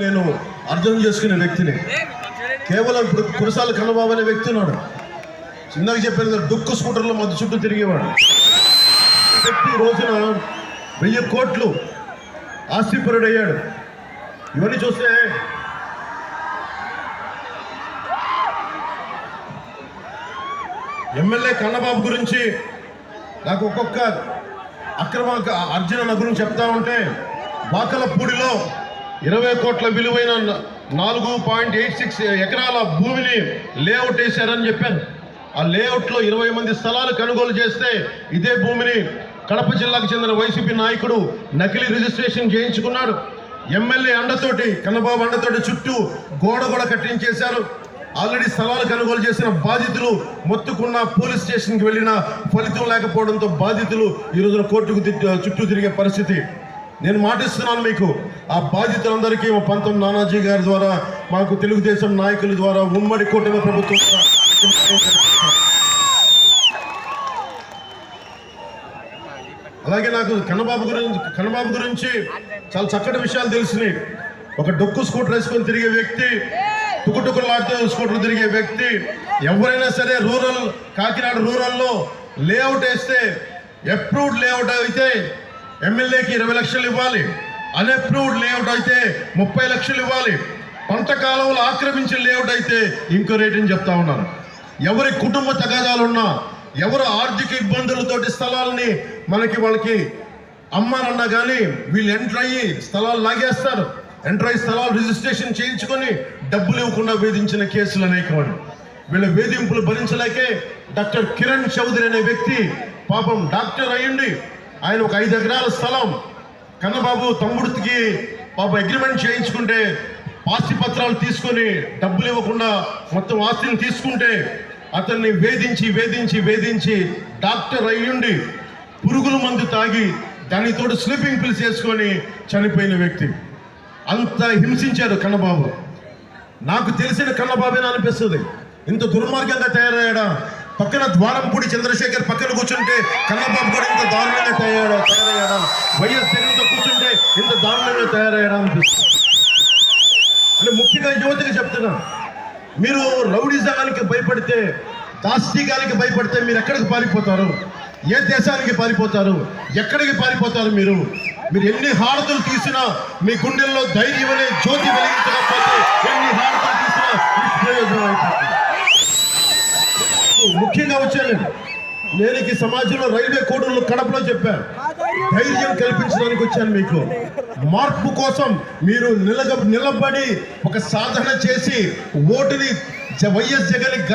నేను అర్థం చేసుకునే వ్యక్తిని. కేవలం ఇప్పుడు కురసాల కన్నబాబు అనే వ్యక్తి ఉన్నాడు. చిన్నగా చెప్పాను, డొక్కు స్కూటర్లో మధ్య చుట్టూ తిరిగేవాడు. వ్యక్తి ఈ రోజున 1000 కోట్లు ఆస్తిపరుడయ్యాడు. ఇవన్నీ చూస్తే ఎమ్మెల్యే కన్నబాబు గురించి నాకు ఒక్కొక్క అక్రమ అర్జున గురించి చెప్తా ఉంటే, బాకలపూడిలో 20 కోట్ల విలువైన 4.86 ఎకరాల భూమిని లేఅవుట్ వేశారని చెప్పాను. ఆ లేఅవుట్లో 20 మంది స్థలాలు కొనుగోలు చేస్తే ఇదే భూమిని కడప జిల్లాకు చెందిన వైసీపీ నాయకుడు నకిలీ రిజిస్ట్రేషన్ చేయించుకున్నాడు. ఎమ్మెల్యే అండతోటి, కన్నబాబు అండతోటి చుట్టూ గోడ కూడా కట్టించేశారు. ఆల్రెడీ స్థలాలు కొనుగోలు చేసిన బాధితులు మొత్తుకున్న పోలీస్ స్టేషన్కి వెళ్ళిన ఫలితం లేకపోవడంతో బాధితులు ఈ రోజున కోర్టుకు చుట్టూ తిరిగే పరిస్థితి. నేను మాటిస్తున్నాను మీకు, ఆ బాధితులందరికీ పంతం నానాజీ గారి ద్వారా, మాకు తెలుగుదేశం నాయకుల ద్వారా, ఉమ్మడి కూటమి ప్రభుత్వం అలాగే నాకు కన్నబాబు గురించి చాలా చక్కటి విషయాలు తెలిసినాయి. ఒక డొక్కు స్కూటర్ వేసుకొని తిరిగే వ్యక్తి, టుకుటుకులాడుతూ స్కూటర్ తిరిగే వ్యక్తి. ఎవరైనా సరే కాకినాడ రూరల్లో లేఅవుట్ వేస్తే, అప్రూవ్డ్ లేఅవుట్ అయితే ఎమ్మెల్యేకి 20 లక్షలు ఇవ్వాలి, అన్అప్రూవ్డ్ లేఅవుట్ అయితే 30 లక్షలు ఇవ్వాలి. పంట కాలంలో ఆక్రమించిన లేఅవుట్ అయితే ఇంకో రేటుని చెప్తా ఉన్నాను. ఎవరి కుటుంబ తగాదాలున్నా, ఎవరు ఆర్థిక ఇబ్బందులతోటి స్థలాలని వాళ్ళకి అమ్మారన్నా కానీ వీళ్ళు ఎంటర్ అయ్యి స్థలాలు లాగేస్తారు. ఎంటర్ అయ్యి స్థలాలు రిజిస్ట్రేషన్ చేయించుకొని డబ్బులు ఇవ్వకుండా వేధించిన కేసులు అనేకమండి. వీళ్ళ వేధింపులు భరించలేకే డాక్టర్ కిరణ్ చౌదరి అనే వ్యక్తి పాపం డాక్టర్ అయ్యండి, ఆయన ఒక 5 ఎకరాల స్థలం కన్నబాబు తమ్ముడికి పాపం అగ్రిమెంట్ చేయించుకుంటే, ఆస్తి పత్రాలు తీసుకొని డబ్బులు ఇవ్వకుండా మొత్తం ఆస్తిని తీసుకుంటే అతన్ని వేధించి డాక్టర్ అయ్యుండి పురుగుల మందు తాగి దానితోటి స్లీపింగ్ పిల్స్ వేసుకొని చనిపోయిన వ్యక్తి. అంత హింసించారు కన్నబాబు. నాకు తెలిసిన కన్నబాబేనా అనిపిస్తుంది. ఇంత దుర్మార్గంగా తయారయ్యాడా? పక్కన ద్వారంపూడి చంద్రశేఖర్ పక్కన కూర్చుంటే కన్నబాబు కూడా ఇంత దారుణంగా తయారయ్యాడా? వైఎస్ జగన్తో కూర్చుంటే ఇంత దారుణంగా తయారయ్యాడా అనిపిస్తుంది. అంటే ముఖ్యంగా యువతకి చెప్తున్నా, మీరు రౌడిజానికి భయపడితే, దాస్తికానికి భయపడితే మీరు ఎక్కడికి పారిపోతారు? ఏ దేశానికి పారిపోతారు? ఎక్కడికి పారిపోతారు? మీరు ఎన్ని హారతులు తీసినా మీ గుండెల్లో ధైర్యం అనే జ్యోతి వెలిగించకపోతే ఎన్ని హారతులు తీసినా నిష్ప్రయోజనం అయిపోతుంది. ముఖ్యంగా వచ్చాను నేను ఈ సమాజంలో రైల్వే కోడూరులో కడపలో చెప్పాను, ధైర్యం కల్పించడానికి వచ్చాను. మీకు మార్పు కోసం మీరు నిలబడి ఒక సాధన చేసి ఓటుని వైఎస్ జగన్